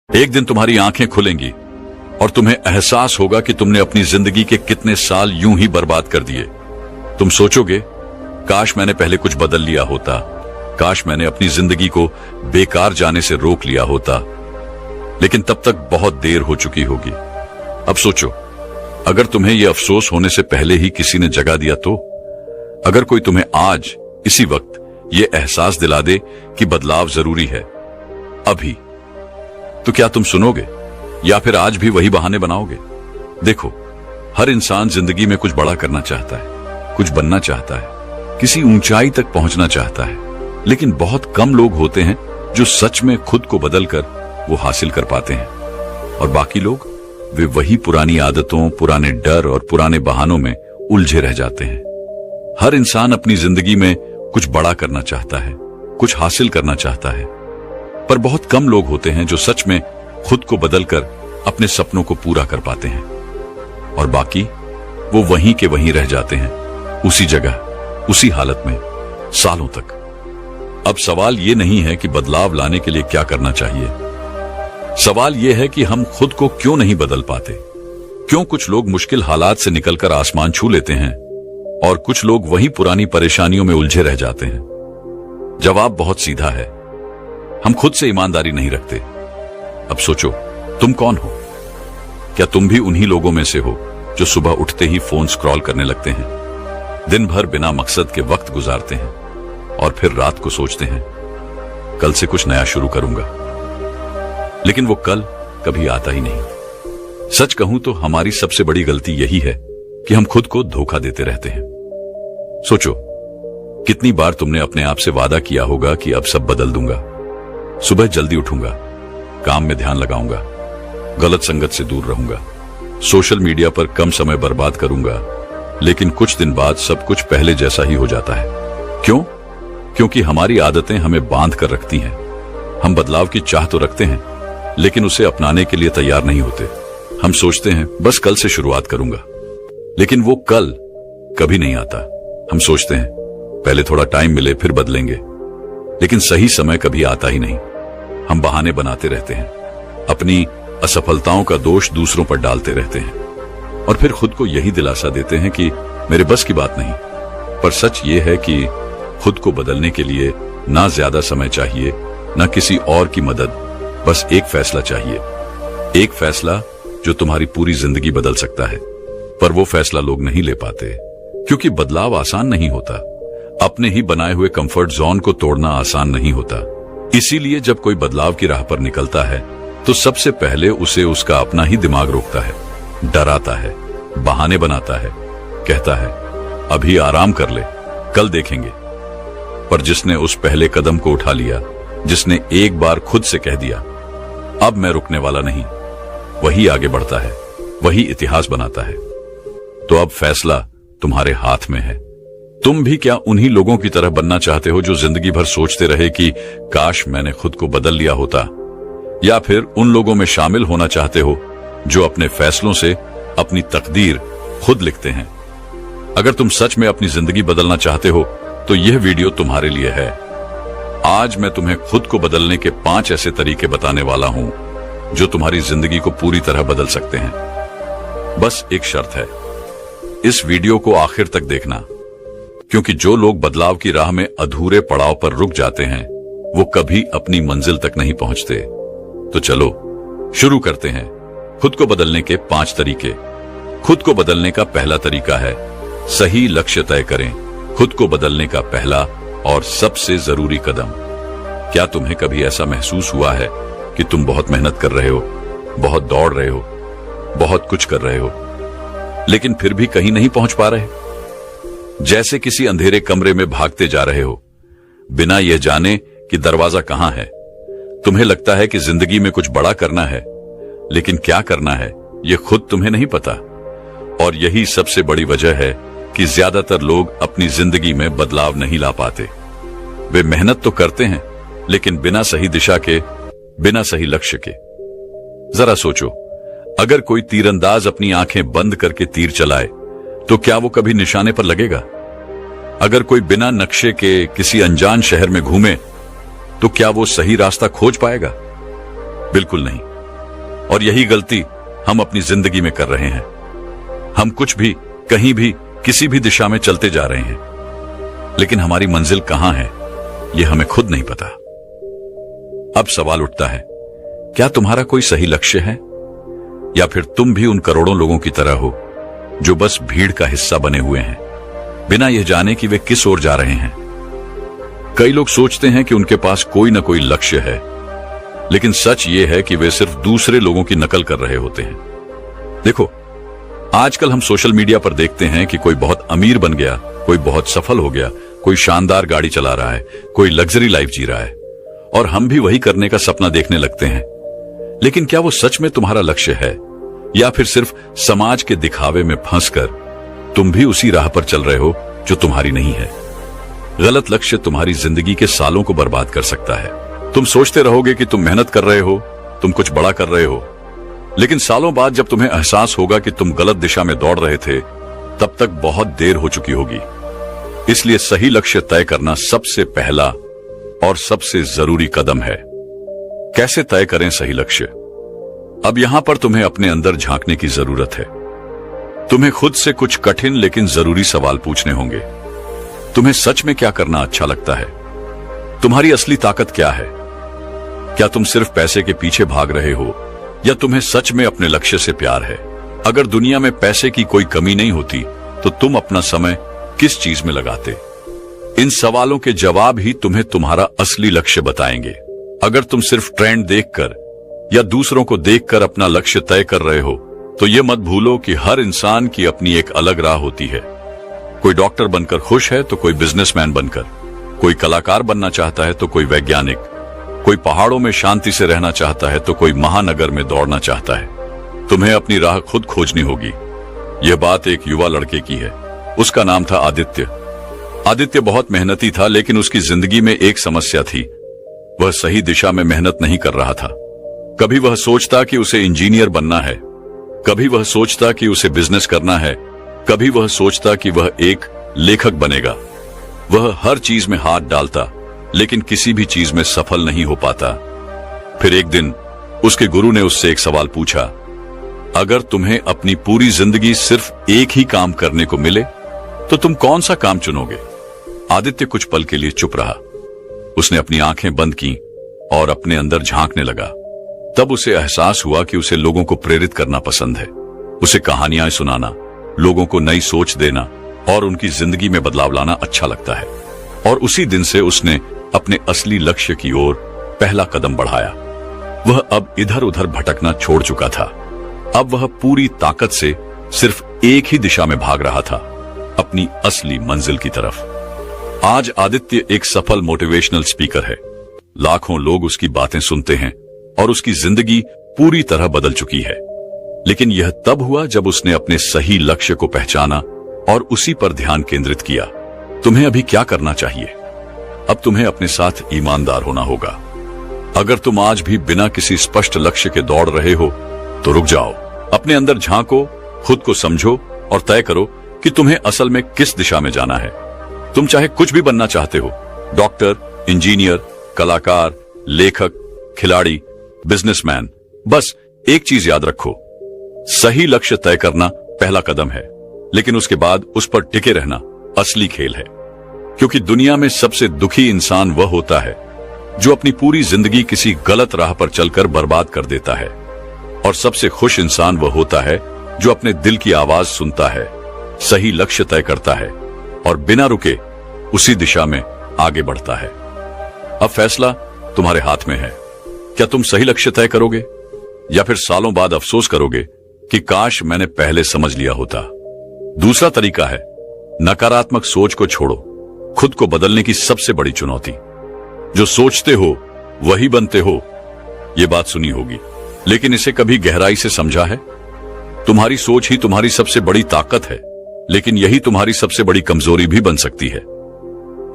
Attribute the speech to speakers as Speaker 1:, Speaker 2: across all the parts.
Speaker 1: एक दिन तुम्हारी आंखें खुलेंगी और तुम्हें एहसास होगा कि तुमने अपनी जिंदगी के कितने साल यूं ही बर्बाद कर दिए। तुम सोचोगे, काश मैंने पहले कुछ बदल लिया होता, काश मैंने अपनी जिंदगी को बेकार जाने से रोक लिया होता। लेकिन तब तक बहुत देर हो चुकी होगी। अब सोचो, अगर तुम्हें यह अफसोस होने से पहले ही किसी ने जगा दिया तो? अगर कोई तुम्हें आज इसी वक्त यह एहसास दिला दे कि बदलाव जरूरी है अभी, तो क्या तुम सुनोगे या फिर आज भी वही बहाने बनाओगे? देखो, हर इंसान जिंदगी में कुछ बड़ा करना चाहता है, कुछ बनना चाहता है, किसी ऊंचाई तक पहुंचना चाहता है, लेकिन बहुत कम लोग होते हैं जो सच में खुद को बदलकर वो हासिल कर पाते हैं। और बाकी लोग, वे वही पुरानी आदतों, पुराने डर और पुराने बहानों में उलझे रह जाते हैं। हर इंसान अपनी जिंदगी में कुछ बड़ा करना चाहता है, कुछ हासिल करना चाहता है, पर बहुत कम लोग होते हैं जो सच में खुद को बदलकर अपने सपनों को पूरा कर पाते हैं। और बाकी वो वहीं के वहीं रह जाते हैं, उसी जगह, उसी हालत में, सालों तक। अब सवाल ये नहीं है कि बदलाव लाने के लिए क्या करना चाहिए। सवाल यह है कि हम खुद को क्यों नहीं बदल पाते। क्यों कुछ लोग मुश्किल हालात से निकलकर आसमान छू लेते हैं और कुछ लोग वहीं पुरानी परेशानियों में उलझे रह जाते हैं? जवाब बहुत सीधा है, हम खुद से ईमानदारी नहीं रखते। अब सोचो, तुम कौन हो? क्या तुम भी उन्हीं लोगों में से हो जो सुबह उठते ही फोन स्क्रॉल करने लगते हैं, दिन भर बिना मकसद के वक्त गुजारते हैं और फिर रात को सोचते हैं कल से कुछ नया शुरू करूंगा, लेकिन वो कल कभी आता ही नहीं? सच कहूं तो हमारी सबसे बड़ी गलती यही है कि हम खुद को धोखा देते रहते हैं। सोचो, कितनी बार तुमने अपने आप से वादा किया होगा कि अब सब बदल दूंगा, सुबह जल्दी उठूंगा, काम में ध्यान लगाऊंगा, गलत संगत से दूर रहूंगा, सोशल मीडिया पर कम समय बर्बाद करूंगा, लेकिन कुछ दिन बाद सब कुछ पहले जैसा ही हो जाता है। क्यों? क्योंकि हमारी आदतें हमें बांध कर रखती हैं। हम बदलाव की चाह तो रखते हैं, लेकिन उसे अपनाने के लिए तैयार नहीं होते। हम सोचते हैं बस कल से शुरुआत करूंगा, लेकिन वो कल कभी नहीं आता। हम सोचते हैं पहले थोड़ा टाइम मिले फिर बदलेंगे, लेकिन सही समय कभी आता ही नहीं। हम बहाने बनाते रहते हैं, अपनी असफलताओं का दोष दूसरों पर डालते रहते हैं और फिर खुद को यही दिलासा देते हैं कि मेरे बस की बात नहीं। पर सच ये है कि खुद को बदलने के लिए ना ज्यादा समय चाहिए, ना किसी और की मदद, बस एक फैसला चाहिए। एक फैसला जो तुम्हारी पूरी जिंदगी बदल सकता है। पर वो फैसला लोग नहीं ले पाते, क्योंकि बदलाव आसान नहीं होता। अपने ही बनाए हुए कंफर्ट जोन को तोड़ना आसान नहीं होता। इसीलिए जब कोई बदलाव की राह पर निकलता है तो सबसे पहले उसे उसका अपना ही दिमाग रोकता है, डराता है, बहाने बनाता है, कहता है अभी आराम कर ले, कल देखेंगे। पर जिसने उस पहले कदम को उठा लिया, जिसने एक बार खुद से कह दिया अब मैं रुकने वाला नहीं, वही आगे बढ़ता है, वही इतिहास बनाता है। तो अब फैसला तुम्हारे हाथ में है। तुम भी क्या उन्हीं लोगों की तरह बनना चाहते हो जो जिंदगी भर सोचते रहे कि काश मैंने खुद को बदल लिया होता, या फिर उन लोगों में शामिल होना चाहते हो जो अपने फैसलों से अपनी तकदीर खुद लिखते हैं? अगर तुम सच में अपनी जिंदगी बदलना चाहते हो तो यह वीडियो तुम्हारे लिए है। आज मैं तुम्हें खुद को बदलने के 5 ऐसे तरीके बताने वाला हूं जो तुम्हारी जिंदगी को पूरी तरह बदल सकते हैं। बस एक शर्त है, इस वीडियो को आखिर तक देखना, क्योंकि जो लोग बदलाव की राह में अधूरे पड़ाव पर रुक जाते हैं वो कभी अपनी मंजिल तक नहीं पहुंचते। तो चलो शुरू करते हैं खुद को बदलने के 5 तरीके। खुद को बदलने का पहला तरीका है सही लक्ष्य तय करें। खुद को बदलने का पहला और सबसे जरूरी कदम। क्या तुम्हें कभी ऐसा महसूस हुआ है कि तुम बहुत मेहनत कर रहे हो, बहुत दौड़ रहे हो, बहुत कुछ कर रहे हो, लेकिन फिर भी कहीं नहीं पहुंच पा रहे? जैसे किसी अंधेरे कमरे में भागते जा रहे हो, बिना यह जाने कि दरवाजा कहां है। तुम्हें लगता है कि जिंदगी में कुछ बड़ा करना है, लेकिन क्या करना है यह खुद तुम्हें नहीं पता। और यही सबसे बड़ी वजह है कि ज्यादातर लोग अपनी जिंदगी में बदलाव नहीं ला पाते। वे मेहनत तो करते हैं, लेकिन बिना सही दिशा के, बिना सही लक्ष्य के। जरा सोचो, अगर कोई तीरंदाज अपनी आंखें बंद करके तीर चलाए तो क्या वो कभी निशाने पर लगेगा? अगर कोई बिना नक्शे के किसी अनजान शहर में घूमे तो क्या वो सही रास्ता खोज पाएगा? बिल्कुल नहीं। और यही गलती हम अपनी जिंदगी में कर रहे हैं। हम कुछ भी, कहीं भी, किसी भी दिशा में चलते जा रहे हैं, लेकिन हमारी मंजिल कहां है यह हमें खुद नहीं पता। अब सवाल उठता है, क्या तुम्हारा कोई सही लक्ष्य है, या फिर तुम भी उन करोड़ों लोगों की तरह हो जो बस भीड़ का हिस्सा बने हुए हैं, बिना यह जाने कि वे किस ओर जा रहे हैं। कई लोग सोचते हैं कि उनके पास कोई ना कोई लक्ष्य है, लेकिन सच यह है कि वे सिर्फ दूसरे लोगों की नकल कर रहे होते हैं। देखो, आजकल हम सोशल मीडिया पर देखते हैं कि कोई बहुत अमीर बन गया, कोई बहुत सफल हो गया, कोई शानदार गाड़ी चला रहा है, कोई लग्जरी लाइफ जी रहा है, और हम भी वही करने का सपना देखने लगते हैं। लेकिन क्या वो सच में तुम्हारा लक्ष्य है, या फिर सिर्फ समाज के दिखावे में फंसकर तुम भी उसी राह पर चल रहे हो जो तुम्हारी नहीं है? गलत लक्ष्य तुम्हारी जिंदगी के सालों को बर्बाद कर सकता है। तुम सोचते रहोगे कि तुम मेहनत कर रहे हो, तुम कुछ बड़ा कर रहे हो, लेकिन सालों बाद जब तुम्हें एहसास होगा कि तुम गलत दिशा में दौड़ रहे थे, तब तक बहुत देर हो चुकी होगी। इसलिए सही लक्ष्य तय करना सबसे पहला और सबसे जरूरी कदम है। कैसे तय करें सही लक्ष्य? अब यहां पर तुम्हें अपने अंदर झांकने की जरूरत है। तुम्हें खुद से कुछ कठिन लेकिन जरूरी सवाल पूछने होंगे। तुम्हें सच में क्या करना अच्छा लगता है? तुम्हारी असली ताकत क्या है? क्या तुम सिर्फ पैसे के पीछे भाग रहे हो, या तुम्हें सच में अपने लक्ष्य से प्यार है? अगर दुनिया में पैसे की कोई कमी नहीं होती, तो तुम अपना समय किस चीज में लगाते? इन सवालों के जवाब ही तुम्हें तुम्हारा असली लक्ष्य बताएंगे। अगर तुम सिर्फ ट्रेंड देखकर या दूसरों को देखकर अपना लक्ष्य तय कर रहे हो, तो यह मत भूलो कि हर इंसान की अपनी एक अलग राह होती है। कोई डॉक्टर बनकर खुश है तो कोई बिजनेसमैन बनकर, कोई कलाकार बनना चाहता है तो कोई वैज्ञानिक, कोई पहाड़ों में शांति से रहना चाहता है तो कोई महानगर में दौड़ना चाहता है। तुम्हें अपनी राह खुद खोजनी होगी। यह बात एक युवा लड़के की है। उसका नाम था आदित्य। आदित्य बहुत मेहनती था, लेकिन उसकी जिंदगी में एक समस्या थी। वह सही दिशा में मेहनत नहीं कर रहा था। कभी वह सोचता कि उसे इंजीनियर बनना है, कभी वह सोचता कि उसे बिजनेस करना है, कभी वह सोचता कि वह एक लेखक बनेगा। वह हर चीज में हाथ डालता, लेकिन किसी भी चीज में सफल नहीं हो पाता। फिर एक दिन उसके गुरु ने उससे एक सवाल पूछा, अगर तुम्हें अपनी पूरी जिंदगी सिर्फ एक ही काम करने को मिले, तो तुम कौन सा काम चुनोगे? आदित्य कुछ पल के लिए चुप रहा। उसने अपनी आंखें बंद की और अपने अंदर झांकने लगा। तब उसे एहसास हुआ कि उसे लोगों को प्रेरित करना पसंद है। उसे कहानियां सुनाना, लोगों को नई सोच देना और उनकी जिंदगी में बदलाव लाना अच्छा लगता है। और उसी दिन से उसने अपने असली लक्ष्य की ओर पहला कदम बढ़ाया। वह अब इधर उधर भटकना छोड़ चुका था। अब वह पूरी ताकत से सिर्फ एक ही दिशा में भाग रहा था, अपनी असली मंजिल की तरफ। आज आदित्य एक सफल मोटिवेशनल स्पीकर है। लाखों लोग उसकी बातें सुनते हैं और उसकी जिंदगी पूरी तरह बदल चुकी है। लेकिन यह तब हुआ जब उसने अपने सही लक्ष्य को पहचाना और उसी पर ध्यान केंद्रित किया। तुम्हें अभी क्या करना चाहिए? अब तुम्हें अपने साथ ईमानदार होना होगा। अगर तुम आज भी बिना किसी स्पष्ट लक्ष्य के दौड़ रहे हो, तो रुक जाओ, अपने अंदर झांको, खुद को समझो और तय करो कि तुम्हें असल में किस दिशा में जाना है। तुम चाहे कुछ भी बनना चाहते हो, डॉक्टर, इंजीनियर, कलाकार, लेखक, खिलाड़ी, बिजनेसमैन, बस एक चीज याद रखो, सही लक्ष्य तय करना पहला कदम है, लेकिन उसके बाद उस पर टिके रहना असली खेल है। क्योंकि दुनिया में सबसे दुखी इंसान वह होता है जो अपनी पूरी जिंदगी किसी गलत राह पर चलकर बर्बाद कर देता है, और सबसे खुश इंसान वह होता है जो अपने दिल की आवाज सुनता है, सही लक्ष्य तय करता है और बिना रुके उसी दिशा में आगे बढ़ता है। अब फैसला तुम्हारे हाथ में है। क्या तुम सही लक्ष्य तय करोगे, या फिर सालों बाद अफसोस करोगे कि काश मैंने पहले समझ लिया होता? दूसरा तरीका है, नकारात्मक सोच को छोड़ो। खुद को बदलने की सबसे बड़ी चुनौती, जो सोचते हो वही बनते हो, यह बात सुनी होगी, लेकिन इसे कभी गहराई से समझा है? तुम्हारी सोच ही तुम्हारी सबसे बड़ी ताकत है, लेकिन यही तुम्हारी सबसे बड़ी कमजोरी भी बन सकती है।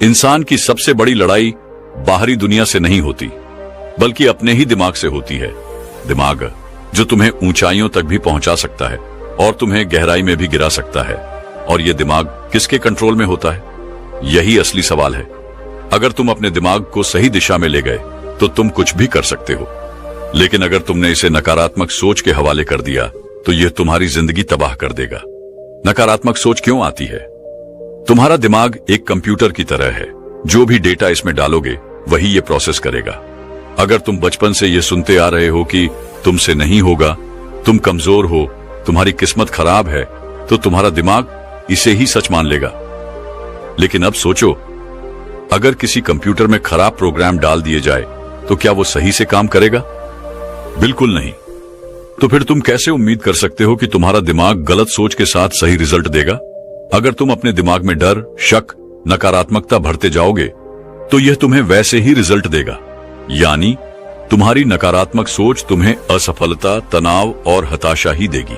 Speaker 1: इंसान की सबसे बड़ी लड़ाई बाहरी दुनिया से नहीं होती, बल्कि अपने ही दिमाग से होती है। दिमाग जो तुम्हें ऊंचाइयों तक भी पहुंचा सकता है और तुम्हें गहराई में भी गिरा सकता है। और यह दिमाग किसके कंट्रोल में होता है? यही असली सवाल है। अगर तुम अपने दिमाग को सही दिशा में ले गए, तो तुम कुछ भी कर सकते हो। लेकिन अगर तुमने इसे नकारात्मक सोच के हवाले कर दिया तो यह तुम्हारी जिंदगी तबाह कर देगा। नकारात्मक सोच क्यों आती है? तुम्हारा दिमाग एक कंप्यूटर की तरह है, जो भी डेटा इसमें डालोगे वही ये प्रोसेस करेगा। अगर तुम बचपन से ये सुनते आ रहे हो कि तुमसे नहीं होगा, तुम कमजोर हो, तुम्हारी किस्मत खराब है, तो तुम्हारा दिमाग इसे ही सच मान लेगा। लेकिन अब सोचो, अगर किसी कंप्यूटर में खराब प्रोग्राम डाल दिए जाए तो क्या वो सही से काम करेगा? बिल्कुल नहीं। तो फिर तुम कैसे उम्मीद कर सकते हो कि तुम्हारा दिमाग गलत सोच के साथ सही रिजल्ट देगा? अगर तुम अपने दिमाग में डर, शक, नकारात्मकता भरते जाओगे तो यह तुम्हें वैसे ही रिजल्ट देगा। यानी तुम्हारी नकारात्मक सोच तुम्हें असफलता, तनाव और हताशा ही देगी।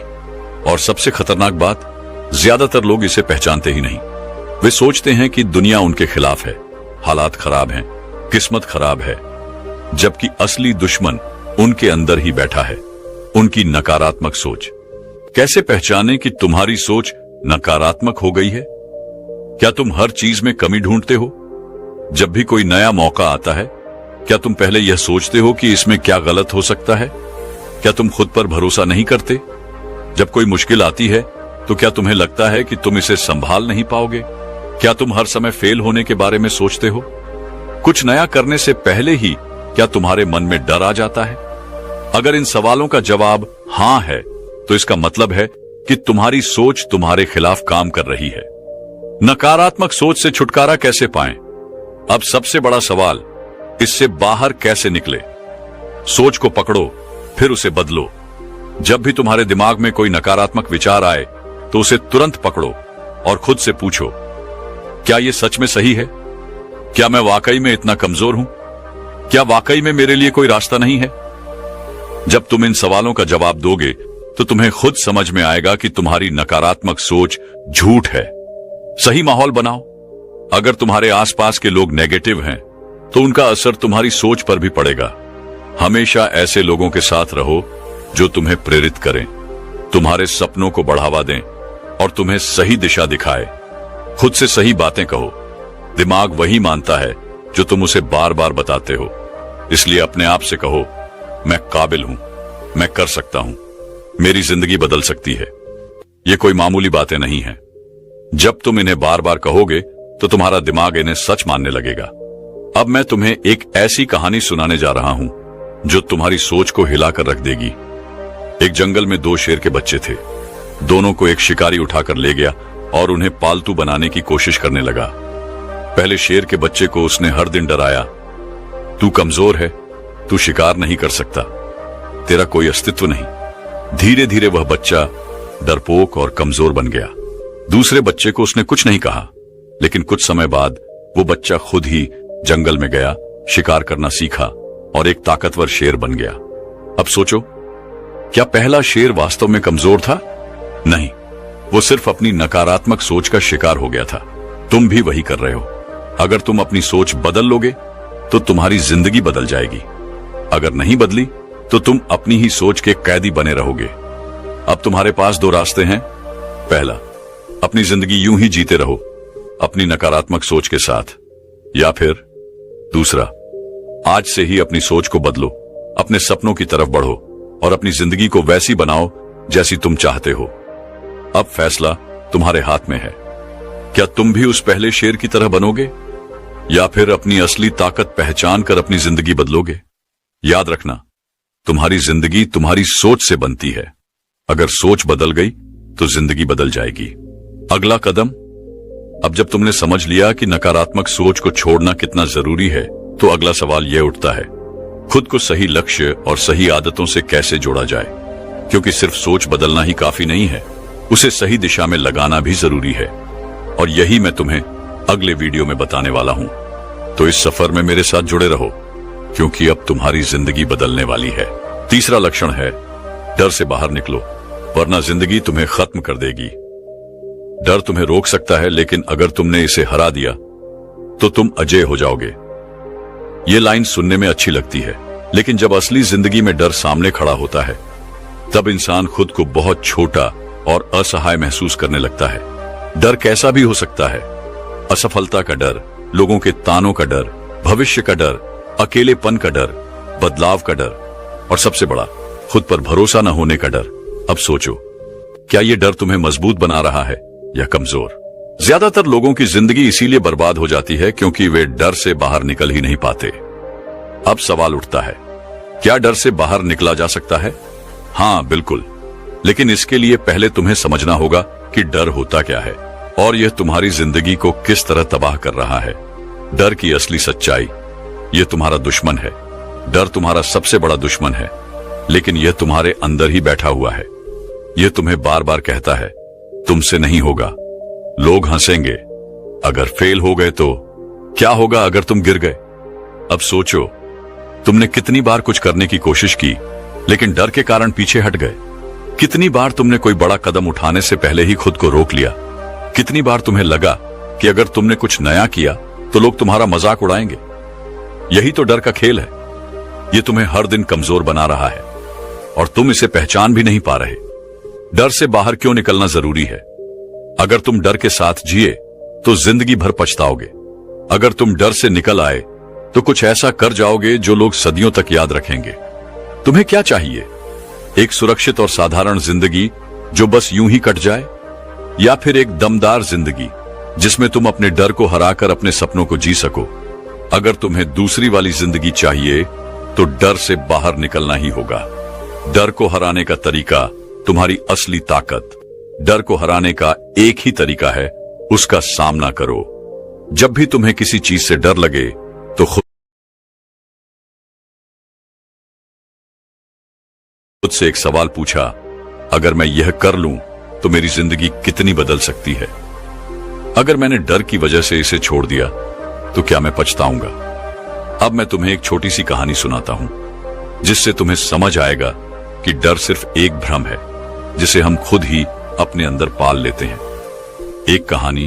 Speaker 1: और सबसे खतरनाक बात, ज्यादातर लोग इसे पहचानते ही नहीं। वे सोचते हैं कि दुनिया उनके खिलाफ है, हालात खराब हैं, किस्मत खराब है, जबकि असली दुश्मन उनके अंदर ही बैठा है, उनकी नकारात्मक सोच। कैसे पहचाने कि तुम्हारी सोच नकारात्मक हो गई है? क्या तुम हर चीज में कमी ढूंढते हो? जब भी कोई नया मौका आता है, क्या तुम पहले यह सोचते हो कि इसमें क्या गलत हो सकता है? क्या तुम खुद पर भरोसा नहीं करते? जब कोई मुश्किल आती है तो क्या तुम्हें लगता है कि तुम इसे संभाल नहीं पाओगे? क्या तुम हर समय फेल होने के बारे में सोचते हो? कुछ नया करने से पहले ही क्या तुम्हारे मन में डर आ जाता है? अगर इन सवालों का जवाब हां है तो इसका मतलब है कि तुम्हारी सोच तुम्हारे खिलाफ काम कर रही है। नकारात्मक सोच से छुटकारा कैसे पाएं? अब सबसे बड़ा सवाल, इससे बाहर कैसे निकले? सोच को पकड़ो, फिर उसे बदलो। जब भी तुम्हारे दिमाग में कोई नकारात्मक विचार आए तो उसे तुरंत पकड़ो और खुद से पूछो, क्या यह सच में सही है? क्या मैं वाकई में इतना कमजोर हूं? क्या वाकई में मेरे लिए कोई रास्ता नहीं है? जब तुम इन सवालों का जवाब दोगे तो तुम्हें खुद समझ में आएगा कि तुम्हारी नकारात्मक सोच झूठ है। सही माहौल बनाओ। अगर तुम्हारे आसपास के लोग नेगेटिव हैं तो उनका असर तुम्हारी सोच पर भी पड़ेगा। हमेशा ऐसे लोगों के साथ रहो जो तुम्हें प्रेरित करें, तुम्हारे सपनों को बढ़ावा दें और तुम्हें सही दिशा दिखाए। खुद से सही बातें कहो। दिमाग वही मानता है जो तुम उसे बार बार बताते हो। इसलिए अपने आप से कहो, मैं काबिल हूं, मैं कर सकता हूं, मेरी जिंदगी बदल सकती है। ये कोई मामूली बातें नहीं हैं। जब तुम इन्हें बार बार कहोगे तो तुम्हारा दिमाग इन्हें सच मानने लगेगा। अब मैं तुम्हें एक ऐसी कहानी सुनाने जा रहा हूं जो तुम्हारी सोच को हिलाकर रख देगी। एक जंगल में दो शेर के बच्चे थे। दोनों को एक शिकारी उठाकर ले गया और उन्हें पालतू बनाने की कोशिश करने लगा। पहले शेर के बच्चे को उसने हर दिन डराया, तू कमजोर है, तू शिकार नहीं कर सकता, तेरा कोई अस्तित्व नहीं। धीरे धीरे वह बच्चा डरपोक और कमजोर बन गया। दूसरे बच्चे को उसने कुछ नहीं कहा, लेकिन कुछ समय बाद वो बच्चा खुद ही जंगल में गया, शिकार करना सीखा और एक ताकतवर शेर बन गया। अब सोचो, क्या पहला शेर वास्तव में कमजोर था? नहीं, वो सिर्फ अपनी नकारात्मक सोच का शिकार हो गया था। तुम भी वही कर रहे हो। अगर तुम अपनी सोच बदल लोगे तो तुम्हारी जिंदगी बदल जाएगी। अगर नहीं बदली तो तुम अपनी ही सोच के कैदी बने रहोगे। अब तुम्हारे पास दो रास्ते हैं। पहला, अपनी जिंदगी यूं ही जीते रहो अपनी नकारात्मक सोच के साथ, या फिर दूसरा, आज से ही अपनी सोच को बदलो, अपने सपनों की तरफ बढ़ो और अपनी जिंदगी को वैसी बनाओ जैसी तुम चाहते हो। अब फैसला तुम्हारे हाथ में है। क्या तुम भी उस पहले शेर की तरह बनोगे या फिर अपनी असली ताकत पहचान कर अपनी जिंदगी बदलोगे? याद रखना, तुम्हारी जिंदगी तुम्हारी सोच से बनती है। अगर सोच बदल गई तो जिंदगी बदल जाएगी। अगला कदम, अब जब तुमने समझ लिया कि नकारात्मक सोच को छोड़ना कितना जरूरी है, तो अगला सवाल यह उठता है, खुद को सही लक्ष्य और सही आदतों से कैसे जोड़ा जाए? क्योंकि सिर्फ सोच बदलना ही काफी नहीं है, उसे सही दिशा में लगाना भी जरूरी है। और यही मैं तुम्हें अगले वीडियो में बताने वाला हूं। तो इस सफर में मेरे साथ जुड़े रहो, क्योंकि अब तुम्हारी जिंदगी बदलने वाली है। तीसरा लक्षण है, डर से बाहर निकलो, वरना जिंदगी तुम्हें खत्म कर देगी। डर तुम्हें रोक सकता है, लेकिन अगर तुमने इसे हरा दिया तो तुम अजेय हो जाओगे। ये लाइन सुनने में अच्छी लगती है, लेकिन जब असली जिंदगी में डर सामने खड़ा होता है, तब इंसान खुद को बहुत छोटा और असहाय महसूस करने लगता है। डर कैसा भी हो सकता है। असफलता का डर, लोगों के तानों का डर, भविष्य का डर, अकेलेपन का डर, बदलाव का डर और सबसे बड़ा, खुद पर भरोसा न होने का डर। अब सोचो, क्या ये डर तुम्हें मजबूत बना रहा है या कमजोर? ज्यादातर लोगों की जिंदगी इसीलिए बर्बाद हो जाती है क्योंकि वे डर से बाहर निकल ही नहीं पाते। अब सवाल उठता है, क्या डर से बाहर निकला जा सकता है? हाँ, बिल्कुल, लेकिन इसके लिए पहले तुम्हें समझना होगा कि डर होता क्या है और यह तुम्हारी जिंदगी को किस तरह तबाह कर रहा है। डर की असली सच्चाई, यह तुम्हारा दुश्मन है। डर तुम्हारा सबसे बड़ा दुश्मन है, लेकिन यह तुम्हारे अंदर ही बैठा हुआ है। यह तुम्हें बार बार कहता है, तुमसे नहीं होगा, लोग हंसेंगे, अगर फेल हो गए तो क्या होगा अगर तुम गिर गए। अब सोचो, तुमने कितनी बार कुछ करने की कोशिश की लेकिन डर के कारण पीछे हट गए। कितनी बार तुमने कोई बड़ा कदम उठाने से पहले ही खुद को रोक लिया। कितनी बार तुम्हें लगा कि अगर तुमने कुछ नया किया तो लोग तुम्हारा मजाक उड़ाएंगे। यही तो डर का खेल है। यह तुम्हें हर दिन कमजोर बना रहा है और तुम इसे पहचान भी नहीं पा रहे। डर से बाहर क्यों निकलना जरूरी है? अगर तुम डर के साथ जिए तो जिंदगी भर पछताओगे। अगर तुम डर से निकल आए तो कुछ ऐसा कर जाओगे जो लोग सदियों तक याद रखेंगे। तुम्हें क्या चाहिए? एक सुरक्षित और साधारण जिंदगी जो बस यूं ही कट जाए, या फिर एक दमदार जिंदगी जिसमें तुम अपने डर को हराकर अपने सपनों को जी सको? अगर तुम्हें दूसरी वाली जिंदगी चाहिए तो डर से बाहर निकलना ही होगा। डर को हराने का तरीका तुम्हारी असली ताकत। डर को हराने का एक ही तरीका है, उसका सामना करो। जब भी तुम्हें किसी चीज से डर लगे तो खुद से एक सवाल पूछा, अगर मैं यह कर लूं तो मेरी जिंदगी कितनी बदल सकती है? अगर मैंने डर की वजह से इसे छोड़ दिया तो क्या मैं पछताऊंगा? अब मैं तुम्हें एक छोटी सी कहानी सुनाता हूं जिससे तुम्हें समझ आएगा कि डर सिर्फ एक भ्रम है जिसे हम खुद ही अपने अंदर पाल लेते हैं। एक कहानी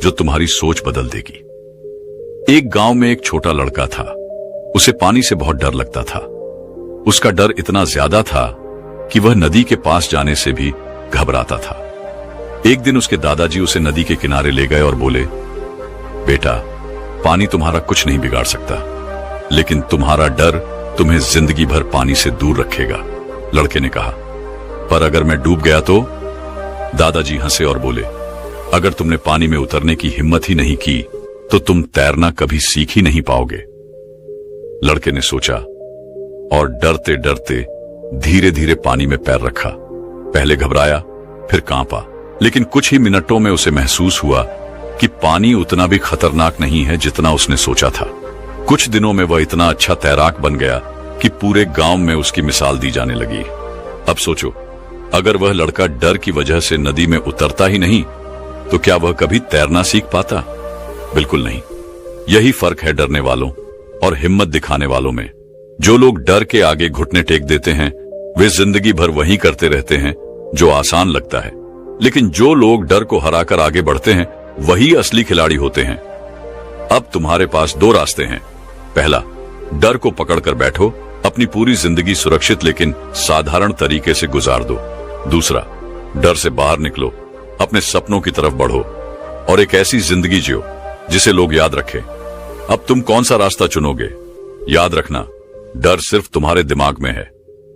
Speaker 1: जो तुम्हारी सोच बदल देगी। एक गांव में एक छोटा लड़का था। उसे पानी से बहुत डर लगता था। उसका डर इतना ज्यादा था कि वह नदी के पास जाने से भी घबराता था। एक दिन उसके दादाजी उसे नदी के किनारे ले गए और बोले, बेटा, पानी तुम्हारा कुछ नहीं बिगाड़ सकता, लेकिन तुम्हारा डर तुम्हें जिंदगी भर पानी से दूर रखेगा। लड़के ने कहा, पर अगर मैं डूब गया तो? दादाजी हंसे और बोले, अगर तुमने पानी में उतरने की हिम्मत ही नहीं की तो तुम तैरना कभी सीख ही नहीं पाओगे। लड़के ने सोचा और डरते डरते धीरे धीरे पानी में पैर रखा। पहले घबराया, फिर कांपा, लेकिन कुछ ही मिनटों में उसे महसूस हुआ कि पानी उतना भी खतरनाक नहीं है जितना उसने सोचा था। कुछ दिनों में वह इतना अच्छा तैराक बन गया कि पूरे गांव में उसकी मिसाल दी जाने लगी। अब सोचो, अगर वह लड़का डर की वजह से नदी में उतरता ही नहीं तो क्या वह कभी तैरना सीख पाता? बिल्कुल नहीं। यही फर्क है डरने वालों और हिम्मत दिखाने वालों में। जो लोग डर के आगे घुटने टेक देते हैं वे जिंदगी भर वही करते रहते हैं जो आसान लगता है, लेकिन जो लोग डर को हराकर आगे बढ़ते हैं वही असली खिलाड़ी होते हैं। अब तुम्हारे पास दो रास्ते हैं। पहला, डर को पकड़कर बैठो, अपनी पूरी जिंदगी सुरक्षित लेकिन साधारण तरीके से गुजार दो। दूसरा, डर से बाहर निकलो, अपने सपनों की तरफ बढ़ो और एक ऐसी जिंदगी जियो जिसे लोग याद रखें। अब तुम कौन सा रास्ता चुनोगे? याद रखना, डर सिर्फ तुम्हारे दिमाग में है।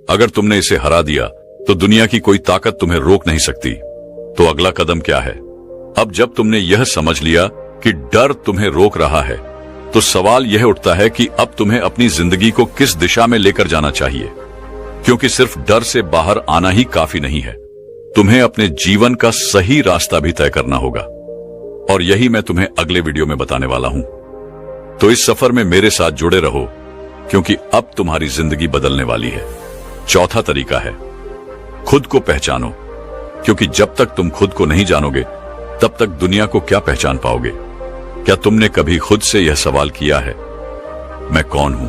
Speaker 1: अगर तुमने इसे हरा दिया तो दुनिया की कोई ताकत तुम्हें रोक नहीं सकती। तो अगला कदम क्या है? अब जब तुमने यह समझ लिया कि डर तुम्हें रोक रहा है तो सवाल यह उठता है कि अब तुम्हें अपनी जिंदगी को किस दिशा में लेकर जाना चाहिए, क्योंकि सिर्फ डर से बाहर आना ही काफी नहीं है। तुम्हें अपने जीवन का सही रास्ता भी तय करना होगा और यही मैं तुम्हें अगले वीडियो में बताने वाला हूं। तो इस सफर में मेरे साथ जुड़े रहो क्योंकि अब तुम्हारी जिंदगी बदलने वाली है। चौथा तरीका है, खुद को पहचानो, क्योंकि जब तक तुम खुद को नहीं जानोगे तब तक दुनिया को क्या पहचान पाओगे? क्या तुमने कभी खुद से यह सवाल किया है, मैं कौन हूं?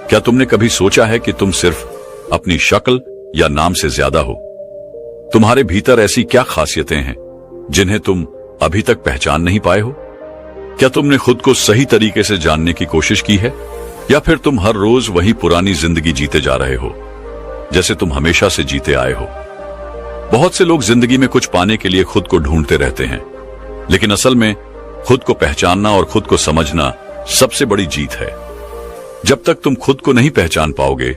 Speaker 1: क्या तुमने कभी सोचा है कि तुम सिर्फ अपनी शक्ल या नाम से ज्यादा हो? तुम्हारे भीतर ऐसी क्या खासियतें हैं जिन्हें तुम अभी तक पहचान नहीं पाए हो? क्या तुमने खुद को सही तरीके से जानने की कोशिश की है, या फिर तुम हर रोज वही पुरानी जिंदगी जीते जा रहे हो जैसे तुम हमेशा से जीते आए हो? बहुत से लोग जिंदगी में कुछ पाने के लिए खुद को ढूंढते रहते हैं, लेकिन असल में खुद को पहचानना और खुद को समझना सबसे बड़ी जीत है। जब तक तुम खुद को नहीं पहचान पाओगे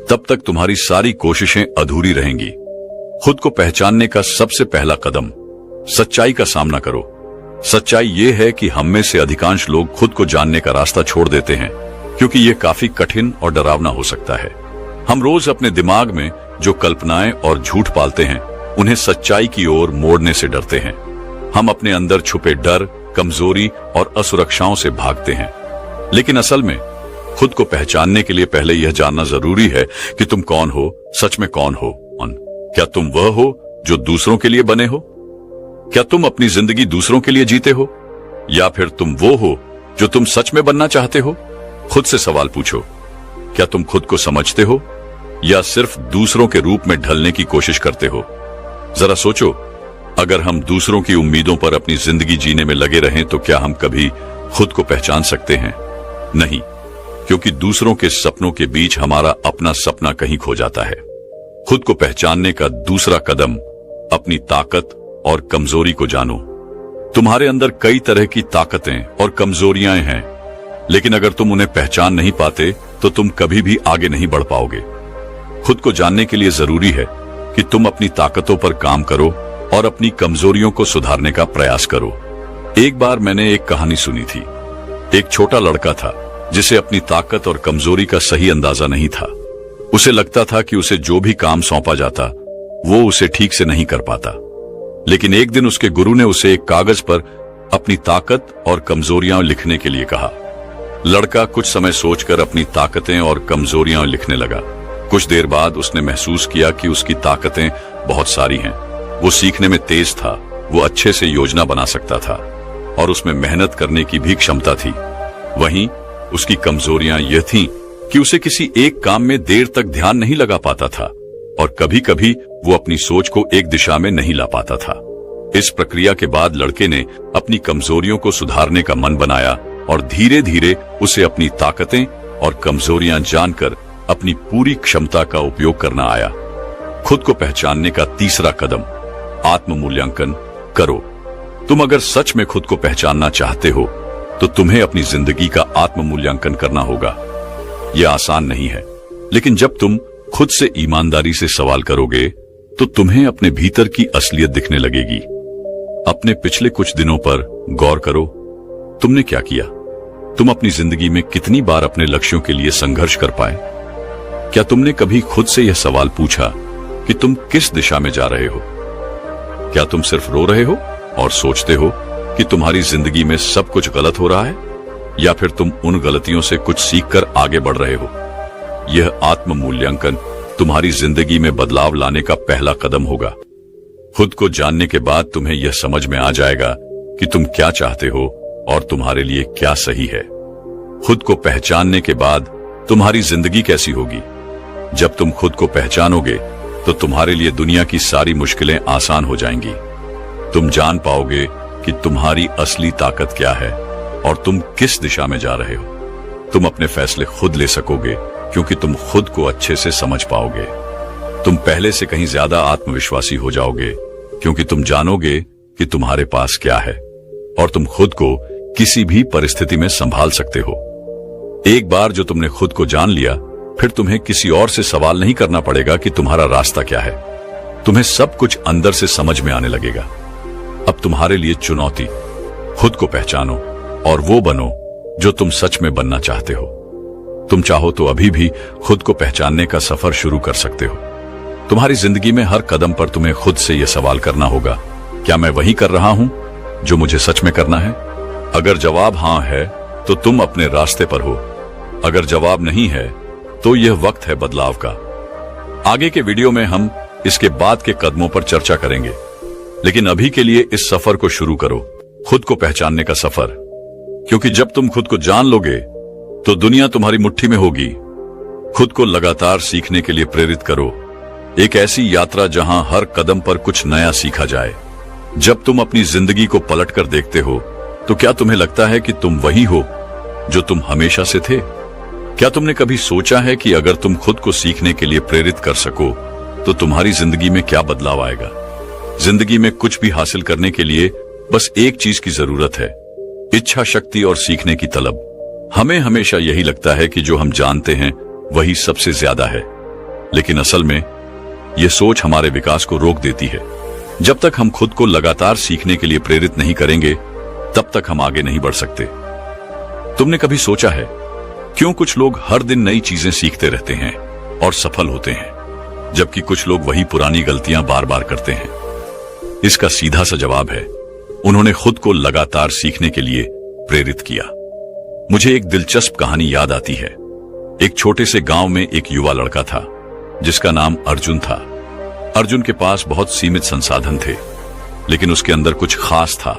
Speaker 1: तब तक तुम्हारी सारी कोशिशें अधूरी रहेंगी। खुद को पहचानने का सबसे पहला कदम सच्चाई का सामना करो। सच्चाई ये है कि हम में से अधिकांश लोग खुद को जानने का रास्ता छोड़ देते हैं, क्योंकि ये काफी कठिन और डरावना हो सकता है। हम रोज अपने दिमाग में जो कल्पनाएं और झूठ पालते हैं, उन्हें सच्चाई की ओर मोड़ने से डरते हैं। हम अपने अंदर छुपे डर, कमजोरी और असुरक्षाओं से भागते हैं। लेकिन असल में खुद को पहचानने के लिए पहले यह जानना जरूरी है कि तुम कौन हो, सच में कौन हो। क्या तुम वह हो जो दूसरों के लिए बने हो? क्या तुम अपनी जिंदगी दूसरों के लिए जीते हो, या फिर तुम वो हो जो तुम सच में बनना चाहते हो? खुद से सवाल पूछो, क्या तुम खुद को समझते हो या सिर्फ दूसरों के रूप में ढलने की कोशिश करते हो? जरा सोचो, अगर हम दूसरों की उम्मीदों पर अपनी जिंदगी जीने में लगे रहें तो क्या हम कभी खुद को पहचान सकते हैं? नहीं, क्योंकि दूसरों के सपनों के बीच हमारा अपना सपना कहीं खो जाता है। खुद को पहचानने का दूसरा कदम अपनी ताकत और कमजोरी को जानो। तुम्हारे अंदर कई तरह की ताकतें और कमजोरियां हैं, लेकिन अगर तुम उन्हें पहचान नहीं पाते तो तुम कभी भी आगे नहीं बढ़ पाओगे। खुद को जानने के लिए जरूरी है कि तुम अपनी ताकतों पर काम करो और अपनी कमजोरियों को सुधारने का प्रयास करो। एक बार मैंने एक कहानी सुनी थी। एक छोटा लड़का था जिसे अपनी ताकत और कमजोरी का सही अंदाजा नहीं था। उसे लगता था कि उसे जो भी काम सौंपा जाता वो उसे ठीक से नहीं कर पाता। लेकिन एक दिन उसके गुरु ने उसे एक कागज पर अपनी ताकत और कमजोरियां लिखने के लिए कहा। लड़का कुछ समय सोचकर अपनी ताकतें और कमजोरियां लिखने लगा। कुछ देर बाद उसने महसूस किया कि उसकी ताकतें बहुत सारी हैं। वो सीखने में तेज था, वो अच्छे से योजना बना सकता था और उसमें मेहनत करने की भी क्षमता थी। वहीं उसकी कमजोरियां यह थीं कि उसे किसी एक काम में देर तक ध्यान नहीं लगा पाता था और कभी कभी वो अपनी सोच को एक दिशा में नहीं ला पाता था। इस प्रक्रिया के बाद लड़के ने अपनी कमजोरियों को सुधारने का मन बनाया और धीरे धीरे उसे अपनी ताकतें और कमजोरियां जानकर अपनी पूरी क्षमता का उपयोग करना आया। खुद को पहचानने का तीसरा कदम आत्म मूल्यांकन करो। तुम अगर सच में खुद को पहचानना चाहते हो तो तुम्हें अपनी जिंदगी का आत्म मूल्यांकन करना होगा। यह आसान नहीं है, लेकिन जब तुम खुद से ईमानदारी से सवाल करोगे तो तुम्हें अपने भीतर की असलियत दिखने लगेगी। अपने पिछले कुछ दिनों पर गौर करो। तुमने क्या किया? तुम अपनी जिंदगी में कितनी बार अपने लक्ष्यों के लिए संघर्ष कर पाए? क्या तुमने कभी खुद से यह सवाल पूछा कि तुम किस दिशा में जा रहे हो? क्या तुम सिर्फ रो रहे हो और सोचते हो कि तुम्हारी जिंदगी में सब कुछ गलत हो रहा है, या फिर तुम उन गलतियों से कुछ सीखकर आगे बढ़ रहे हो? यह आत्म मूल्यांकन तुम्हारी जिंदगी में बदलाव लाने का पहला कदम होगा। खुद को जानने के बाद तुम्हें यह समझ में आ जाएगा कि तुम क्या चाहते हो और तुम्हारे लिए क्या सही है। खुद को पहचानने के बाद तुम्हारी जिंदगी कैसी होगी? जब तुम खुद को पहचानोगे तो तुम्हारे लिए दुनिया की सारी मुश्किलें आसान हो जाएंगी। तुम जान पाओगे कि तुम्हारी असली ताकत क्या है और तुम किस दिशा में जा रहे हो। तुम अपने फैसले खुद ले सकोगे क्योंकि तुम खुद को अच्छे से समझ पाओगे। तुम पहले से कहीं ज्यादा आत्मविश्वासी हो जाओगे क्योंकि तुम जानोगे कि तुम्हारे पास क्या है और तुम खुद को किसी भी परिस्थिति में संभाल सकते हो। एक बार जो तुमने खुद को जान लिया, फिर तुम्हें किसी और से सवाल नहीं करना पड़ेगा कि तुम्हारा रास्ता क्या है। तुम्हें सब कुछ अंदर से समझ में आने लगेगा। अब तुम्हारे लिए चुनौती, खुद को पहचानो और वो बनो जो तुम सच में बनना चाहते हो। तुम चाहो तो अभी भी खुद को पहचानने का सफर शुरू कर सकते हो। तुम्हारी जिंदगी में हर कदम पर तुम्हें खुद से यह सवाल करना होगा, क्या मैं वही कर रहा हूं जो मुझे सच में करना है? अगर जवाब हां है तो तुम अपने रास्ते पर हो। अगर जवाब नहीं है तो यह वक्त है बदलाव का। आगे के वीडियो में हम इसके बाद के कदमों पर चर्चा करेंगे, लेकिन अभी के लिए इस सफर को शुरू करो, खुद को पहचानने का सफर। क्योंकि जब तुम खुद को जान लोगे तो दुनिया तुम्हारी मुट्ठी में होगी। खुद को लगातार सीखने के लिए प्रेरित करो, एक ऐसी यात्रा जहां हर कदम पर कुछ नया सीखा जाए। जब तुम अपनी जिंदगी को पलटकर देखते हो तो क्या तुम्हें लगता है कि तुम वही हो जो तुम हमेशा से थे? क्या तुमने कभी सोचा है कि अगर तुम खुद को सीखने के लिए प्रेरित कर सको तो तुम्हारी जिंदगी में क्या बदलाव आएगा? जिंदगी में कुछ भी हासिल करने के लिए बस एक चीज की जरूरत है, इच्छा शक्ति और सीखने की तलब। हमें हमेशा यही लगता है कि जो हम जानते हैं वही सबसे ज्यादा है, लेकिन असल में यह सोच हमारे विकास को रोक देती है। जब तक हम खुद को लगातार सीखने के लिए प्रेरित नहीं करेंगे, तब तक हम आगे नहीं बढ़ सकते। तुमने कभी सोचा है क्यों कुछ लोग हर दिन नई चीजें सीखते रहते हैं और सफल होते हैं, जबकि कुछ लोग वही पुरानी गलतियां बार बार करते हैं? इसका सीधा सा जवाब है, उन्होंने खुद को लगातार सीखने के लिए प्रेरित किया। मुझे एक दिलचस्प कहानी याद आती है। एक छोटे से गांव में एक युवा लड़का था जिसका नाम अर्जुन था। अर्जुन के पास बहुत सीमित संसाधन थे, लेकिन उसके अंदर कुछ खास था।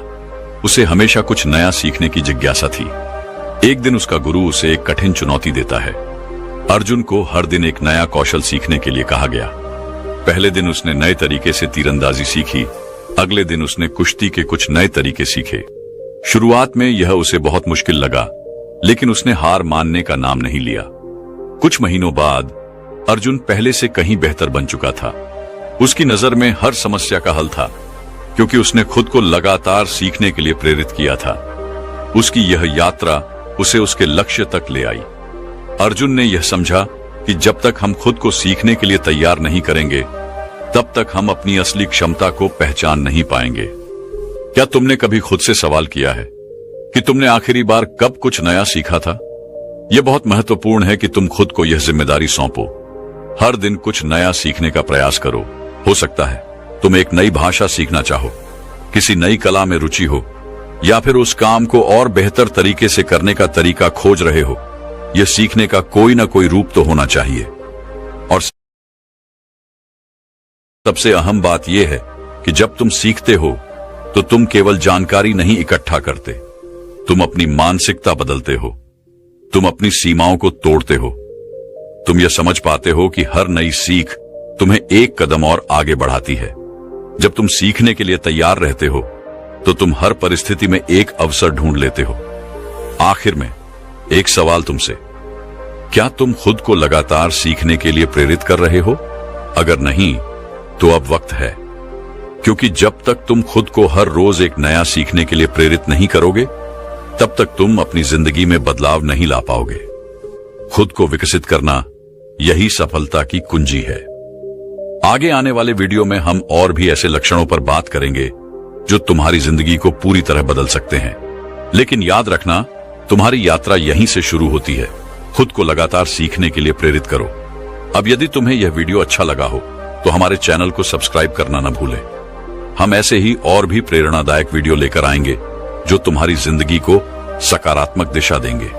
Speaker 1: उसे हमेशा कुछ नया सीखने की जिज्ञासा थी। एक दिन उसका गुरु उसे एक कठिन चुनौती देता है। अर्जुन को हर दिन एक नया कौशल सीखने के लिए कहा गया। पहले दिन उसने नए तरीके से तीरंदाजी सीखी। अगले दिन उसने कुश्ती के कुछ नए तरीके सीखे। शुरुआत में यह उसे बहुत मुश्किल लगा, लेकिन उसने हार मानने का नाम नहीं लिया। कुछ महीनों बाद अर्जुन पहले से कहीं बेहतर बन चुका था। उसकी नजर में हर समस्या का हल था, क्योंकि उसने खुद को लगातार सीखने के लिए प्रेरित किया था। उसकी यह यात्रा उसे उसके लक्ष्य तक ले आई। अर्जुन ने यह समझा कि जब तक हम खुद को सीखने के लिए तैयार नहीं करेंगे, तब तक हम अपनी असली क्षमता को पहचान नहीं पाएंगे। क्या तुमने कभी खुद से सवाल किया है कि तुमने आखिरी बार कब कुछ नया सीखा था? यह बहुत महत्वपूर्ण है कि तुम खुद को यह जिम्मेदारी सौंपो। हर दिन कुछ नया सीखने का प्रयास करो। हो सकता है तुम एक नई भाषा सीखना चाहो, किसी नई कला में रुचि हो, या फिर उस काम को और बेहतर तरीके से करने का तरीका खोज रहे हो। यह सीखने का कोई ना कोई रूप तो होना चाहिए। और सबसे अहम बात यह है कि जब तुम सीखते हो तो तुम केवल जानकारी नहीं इकट्ठा करते, तुम अपनी मानसिकता बदलते हो, तुम अपनी सीमाओं को तोड़ते हो। तुम यह समझ पाते हो कि हर नई सीख तुम्हें एक कदम और आगे बढ़ाती है। जब तुम सीखने के लिए तैयार रहते हो तो तुम हर परिस्थिति में एक अवसर ढूंढ लेते हो। आखिर में एक सवाल तुमसे, क्या तुम खुद को लगातार सीखने के लिए प्रेरित कर रहे हो? अगर नहीं, तो अब वक्त है, क्योंकि जब तक तुम खुद को हर रोज एक नया सीखने के लिए प्रेरित नहीं करोगे, तब तक तुम अपनी जिंदगी में बदलाव नहीं ला पाओगे। खुद को विकसित करना यही सफलता की कुंजी है। आगे आने वाले वीडियो में हम और भी ऐसे लक्षणों पर बात करेंगे जो तुम्हारी जिंदगी को पूरी तरह बदल सकते हैं। लेकिन याद रखना, तुम्हारी यात्रा यहीं से शुरू होती है। खुद को लगातार सीखने के लिए प्रेरित करो। अब यदि तुम्हें यह वीडियो अच्छा लगा हो तो हमारे चैनल को सब्सक्राइब करना न भूलें। हम ऐसे ही और भी प्रेरणादायक वीडियो लेकर आएंगे जो तुम्हारी जिंदगी को सकारात्मक दिशा देंगे।